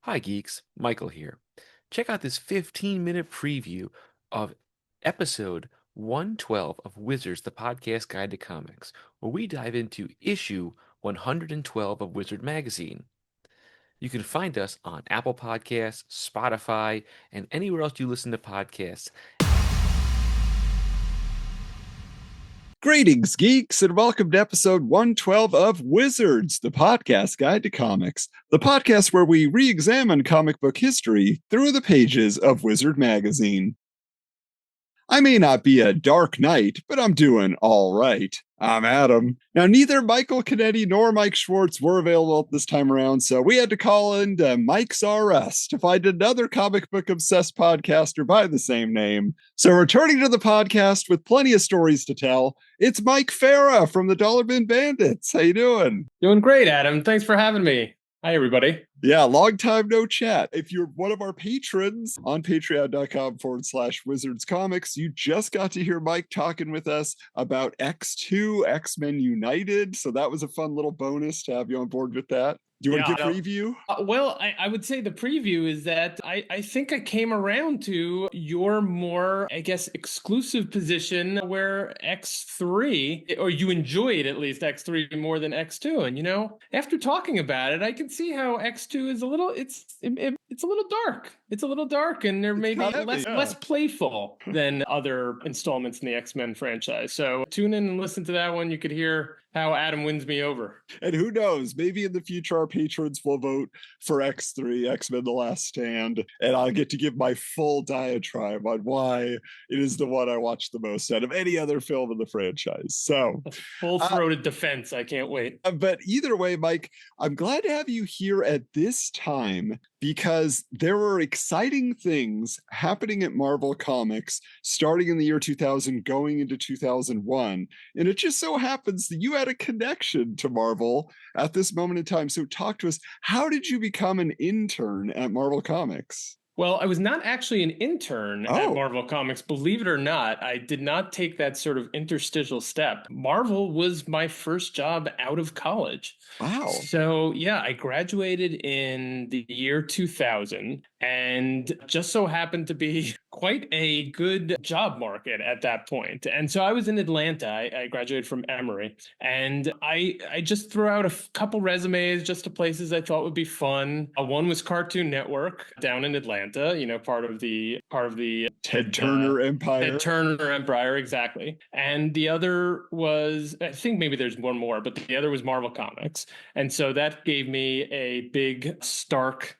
Hi, geeks. Michael here. Check out this 15-minute preview of episode 112 of Wizards, the podcast guide to comics, where we dive into issue 112 of Wizard Magazine. You can find us on Apple Podcasts, Spotify, and anywhere else you listen to podcasts. Greetings, geeks, and welcome to episode 112 of Wizards, the podcast guide to comics, the podcast where we re examine comic book history through the pages of Wizard Magazine. I may not be a dark knight, but I'm doing all right. I'm Adam. Now, neither Michael Canetti nor Mike Schwartz were available this time around, so we had to call in to Mike's RS to find another comic book obsessed podcaster by the same name. So, returning to the podcast with plenty of stories to tell, it's Mike Farah from the Dollar Bin Bandits. How you doing? Doing great, Adam. Thanks for having me. Hi, everybody. Yeah, long time no chat. If you're one of our patrons on patreon.com/Wizards Comics, you just got to hear Mike talking with us about X2, X-Men United. So that was a fun little bonus to have you on board with that. Do you want to give a preview? I would say the preview is that I think I came around to your more, I guess, exclusive position where X3, or you enjoyed at least X3 more than X2. And, after talking about it, I can see how X2 is a little, it's a little dark. It's a little dark, and they're maybe less playful than other installments in the X-Men franchise. So tune in and listen to that one. You could hear how Adam wins me over. And who knows, maybe in the future our patrons will vote for X3, X-Men The Last Stand, and I'll get to give my full diatribe on why it is the one I watch the most out of any other film in the franchise. So, a full-throated defense. I can't wait. But either way, Mike, I'm glad to have you here at this time because there were exciting things happening at Marvel Comics starting in the year 2000, going into 2001. And it just so happens that you had a connection to Marvel at this moment in time. So talk to us. How did you become an intern at Marvel Comics? Well, I was not actually an intern at Marvel Comics. Believe it or not, I did not take that sort of interstitial step. Marvel was my first job out of college. Wow. So, yeah, I graduated in the year 2000 and just so happened to be quite a good job market at that point. And so I was in Atlanta. I graduated from Emory, and I just threw out a couple resumes just to places I thought would be fun. One was Cartoon Network down in Atlanta, part of the Ted Turner Empire. Ted Turner Empire, exactly. And the other was, I think maybe there's one more, but the other was Marvel Comics. And so that gave me a big, stark,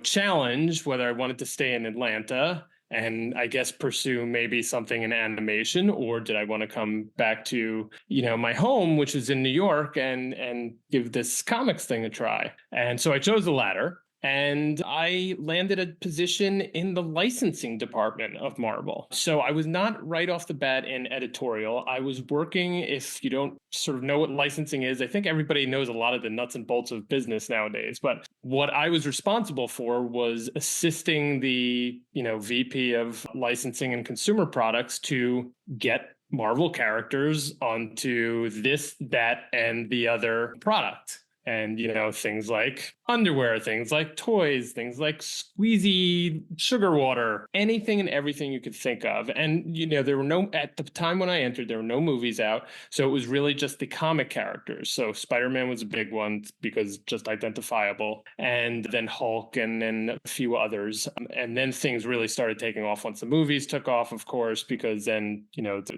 challenge whether I wanted to stay in Atlanta and I guess pursue maybe something in animation, or did I want to come back to, my home, which is in New York, and give this comics thing a try. And so I chose the latter. And I landed a position in the licensing department of Marvel. So I was not right off the bat in editorial. I was working, if you don't sort of know what licensing is, I think everybody knows a lot of the nuts and bolts of business nowadays. But what I was responsible for was assisting the, VP of licensing and consumer products to get Marvel characters onto this, that, and the other product. And, things like underwear, things like toys, things like squeezy sugar water, anything and everything you could think of. And, there were at the time when I entered, there were no movies out. So it was really just the comic characters. So Spider-Man was a big one because just identifiable. And then Hulk and then a few others. And then things really started taking off once the movies took off, of course, because then,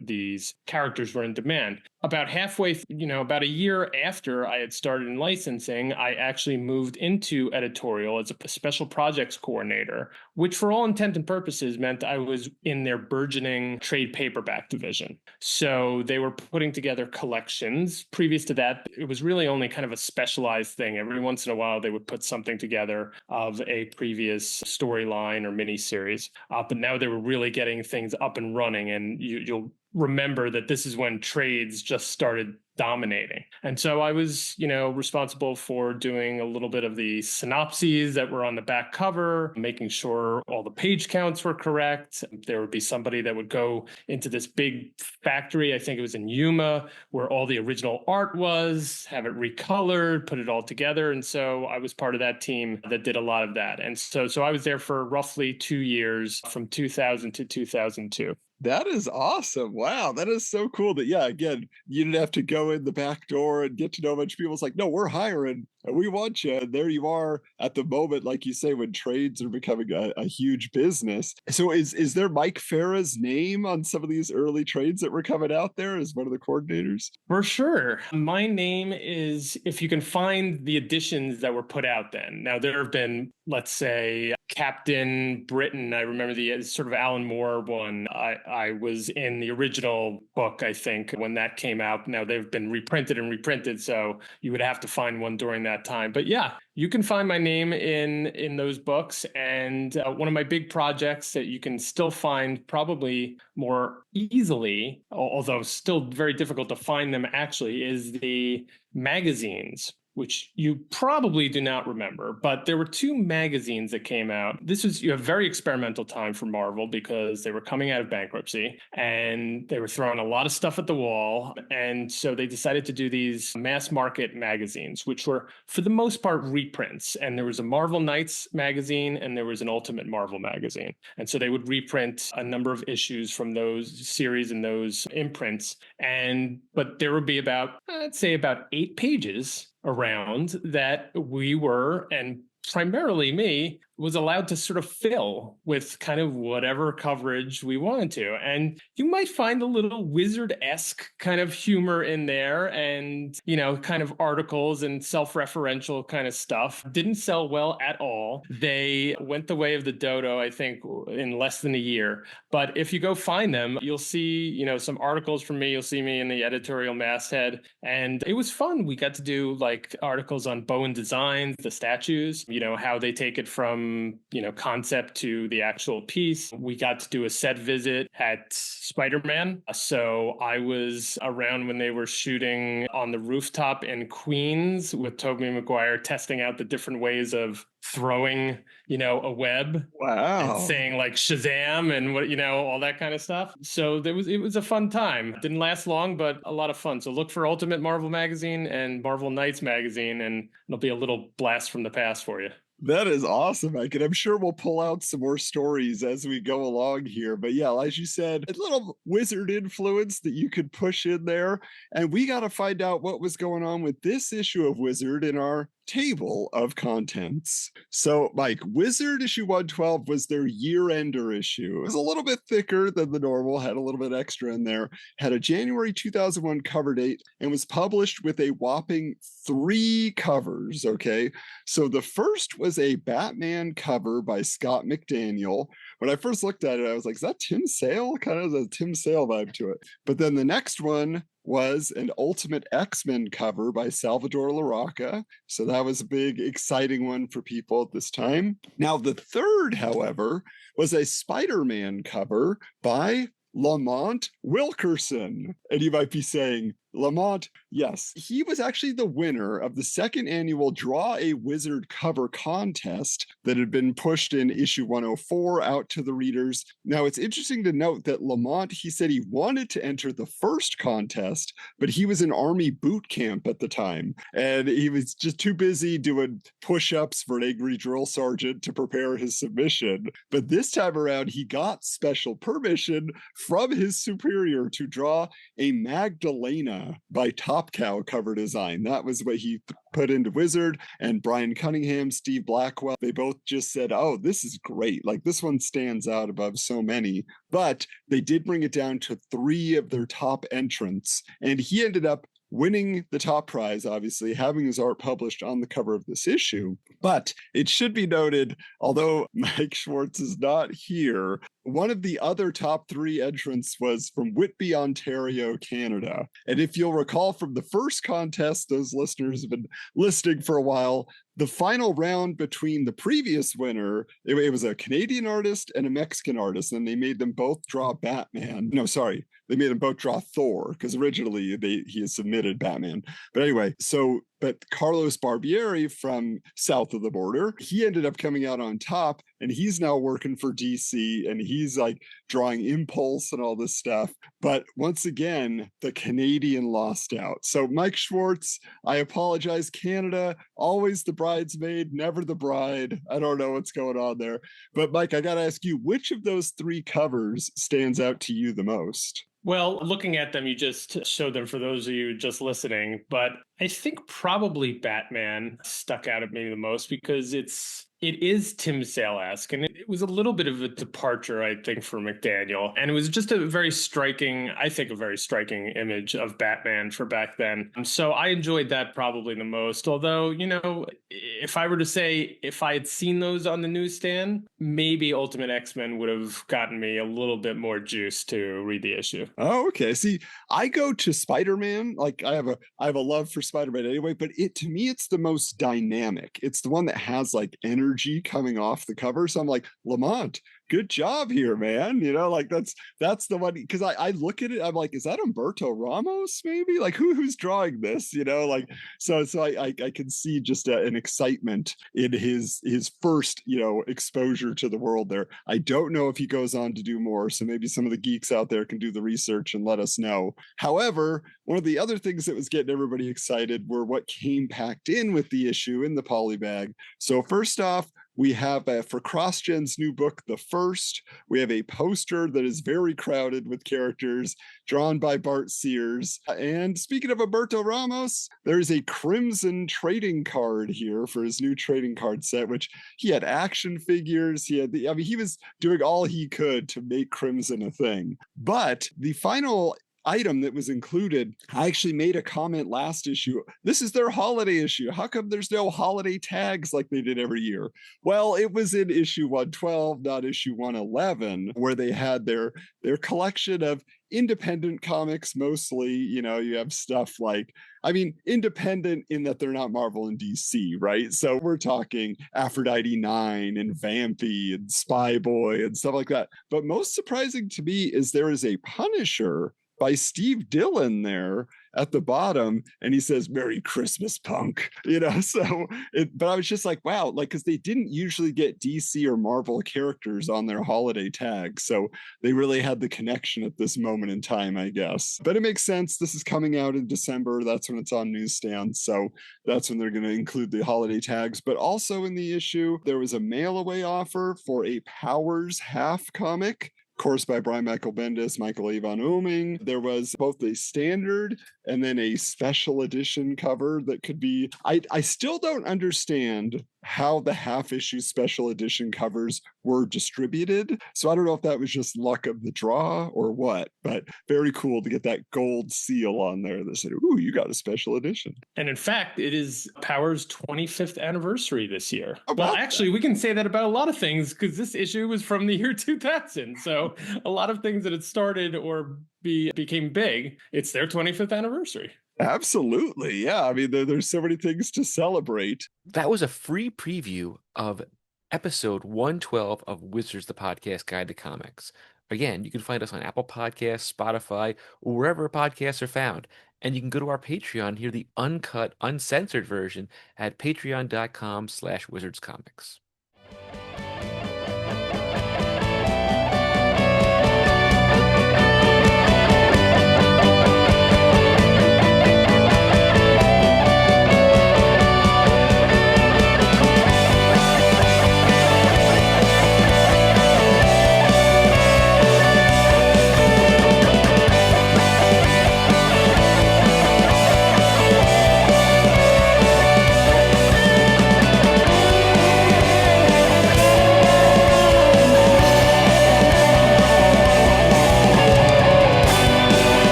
these characters were in demand. About halfway, about a year after I had started in licensing, I actually moved into editorial as a special projects coordinator, which for all intent and purposes meant I was in their burgeoning trade paperback division. So they were putting together collections. Previous to that, it was really only kind of a specialized thing. Every once in a while, they would put something together of a previous storyline or miniseries. But now they were really getting things up and running, and you'll remember that this is when trades just started dominating. And so I was, responsible for doing a little bit of the synopses that were on the back cover, making sure all the page counts were correct. There would be somebody that would go into this big factory, I think it was in Yuma, where all the original art was, have it recolored, put it all together. And so I was part of that team that did a lot of that. And so I was there for roughly 2 years, from 2000 to 2002. That is awesome. Wow. That is so cool that, yeah, again, you didn't have to go in the back door and get to know a bunch of people. It's like, no, we're hiring and we want you. And there you are at the moment, like you say, when trades are becoming a huge business. So is there Mike Farah's name on some of these early trades that were coming out there as one of the coordinators? For sure. My name is, if you can find the editions that were put out then. Now, there have been, let's say, Captain Britain. I remember the sort of Alan Moore one. I was in the original book, I think, when that came out. Now they've been reprinted and reprinted, so you would have to find one during that time. But yeah, you can find my name in those books. And one of my big projects that you can still find probably more easily, although still very difficult to find them actually, is the magazines, which you probably do not remember, but there were two magazines that came out. This was a very experimental time for Marvel because they were coming out of bankruptcy and they were throwing a lot of stuff at the wall. And so they decided to do these mass market magazines, which were for the most part reprints. And there was a Marvel Knights magazine and there was an Ultimate Marvel magazine. And so they would reprint a number of issues from those series and those imprints. But there would be I'd say about 8 pages around that we were, and primarily me, was allowed to sort of fill with kind of whatever coverage we wanted to. And you might find a little Wizard-esque kind of humor in there and, kind of articles and self-referential kind of stuff. Didn't sell well at all. They went the way of the dodo, I think, in less than a year. But if you go find them, you'll see, some articles from me. You'll see me in the editorial masthead. And it was fun. We got to do like articles on Bowen Designs, the statues, how they take it from concept to the actual piece. We got to do a set visit at Spider-Man. So I was around when they were shooting on the rooftop in Queens with Tobey Maguire, testing out the different ways of throwing, a web. Wow. And saying like Shazam and what, all that kind of stuff. So it was a fun time. Didn't last long, but a lot of fun. So look for Ultimate Marvel magazine and Marvel Knights magazine, and it'll be a little blast from the past for you. That is awesome, Mike. And I'm sure we'll pull out some more stories as we go along here. But yeah, as you said, a little Wizard influence that you could push in there. And we got to find out what was going on with this issue of Wizard in our table of contents. So, Mike, Wizard issue 112 was their year-ender issue. It was a little bit thicker than the normal, had a little bit extra in there, had a January 2001 cover date, and was published with a whopping 3 covers, okay? So the first was a Batman cover by Scott McDaniel. When I first looked at it, I was like, is that Tim Sale? Kind of a Tim Sale vibe to it. But then the next one was an Ultimate X-Men cover by Salvador Larroca. So that was a big, exciting one for people at this time. Now, the third, however, was a Spider-Man cover by Lamont Wilkerson. And you might be saying, Lamont, yes, he was actually the winner of the second annual Draw a Wizard cover contest that had been pushed in issue 104 out to the readers. Now, it's interesting to note that Lamont, he said he wanted to enter the first contest, but he was in Army boot camp at the time, and he was just too busy doing push-ups for an angry drill sergeant to prepare his submission. But this time around, he got special permission from his superior to draw a Magdalena by Top Cow cover design. That was what he put into Wizard, and Brian Cunningham, Steve Blackwell, they both just said, oh, this is great. Like, this one stands out above so many. But they did bring it down to 3 of their top entrants, and he ended up winning the top prize, obviously, having his art published on the cover of this issue. But it should be noted, although Mike Schwartz is not here, one of the other top 3 entrants was from Whitby, Ontario, Canada. And if you'll recall from the first contest, those listeners have been listening for a while, the final round between the previous winner, it was a Canadian artist and a Mexican artist, and they made them both draw Batman. No, sorry, they made them both draw Thor, because originally he had submitted Batman. But anyway, but Carlos Barbieri from south of the border, he ended up coming out on top, and he's now working for DC, and he's like drawing Impulse and all this stuff. But once again, the Canadian lost out. So Mike Schwartz, I apologize, Canada, always the bridesmaid, never the bride. I don't know what's going on there. But Mike, I got to ask you, which of those 3 covers stands out to you the most? Well, looking at them, you just showed them for those of you just listening, but I think probably Batman stuck out at me the most because it is Tim Sale-esque, and it was a little bit of a departure, I think, for McDaniel. And it was just a very striking image of Batman for back then. So I enjoyed that probably the most. Although, if I were to say if I had seen those on the newsstand, maybe Ultimate X-Men would have gotten me a little bit more juice to read the issue. Oh, okay. See, I go to Spider-Man. Like I have a love for Spider-Man anyway, but to me, it's the most dynamic. It's the one that has like energy coming off the cover. So I'm like, Lamont, good job here, man. Like that's the one, because I look at it, I'm like, is that Humberto Ramos maybe? Like who's drawing this? Like so I can see just an excitement in his first exposure to the world there. I don't know if he goes on to do more, so maybe some of the geeks out there can do the research and let us know. However, one of the other things that was getting everybody excited were what came packed in with the issue in the polybag. So first off, we have for CrossGen's new book, The First, we have a poster that is very crowded with characters drawn by Bart Sears. And speaking of Alberto Ramos, there's a Crimson trading card here for his new trading card set, which he had action figures. He was doing all he could to make Crimson a thing. But the final item that was included, I actually made a comment last issue. This is their holiday issue. How come there's no holiday tags like they did every year? Well, it was in issue 112, not issue 111, where they had their collection of independent comics mostly. You have stuff like, independent in that they're not Marvel and DC, right? So we're talking Aphrodite 9 and Vampy and Spy Boy and stuff like that. But most surprising to me is there is a Punisher by Steve Dillon there at the bottom, and he says Merry Christmas, punk. But I was just like, wow, like, because they didn't usually get DC or Marvel characters on their holiday tag, so they really had the connection at this moment in time, I guess. But it makes sense. This is coming out in December. That's when it's on newsstands, so that's when they're going to include the holiday tags. But also in the issue, there was a mail away offer for a Powers half comic, of course, by Brian Michael Bendis, Michael Avon Oeming. There was both a standard and then a special edition cover that could be, I still don't understand how the half issue special edition covers were distributed. So I don't know if that was just luck of the draw or what, but very cool to get that gold seal on there that said, ooh, you got a special edition. And in fact, it is Power's 25th anniversary this year. Well, actually, we can say that about a lot of things because this issue was from the year 2000. So a lot of things that had started or became big, it's their 25th anniversary. Absolutely. Yeah. There's so many things to celebrate. That was a free preview of episode 112 of Wizards, the Podcast Guide to Comics. Again, you can find us on Apple Podcasts, Spotify, or wherever podcasts are found. And you can go to our Patreon and hear the uncut, uncensored version at patreon.com/wizardscomics.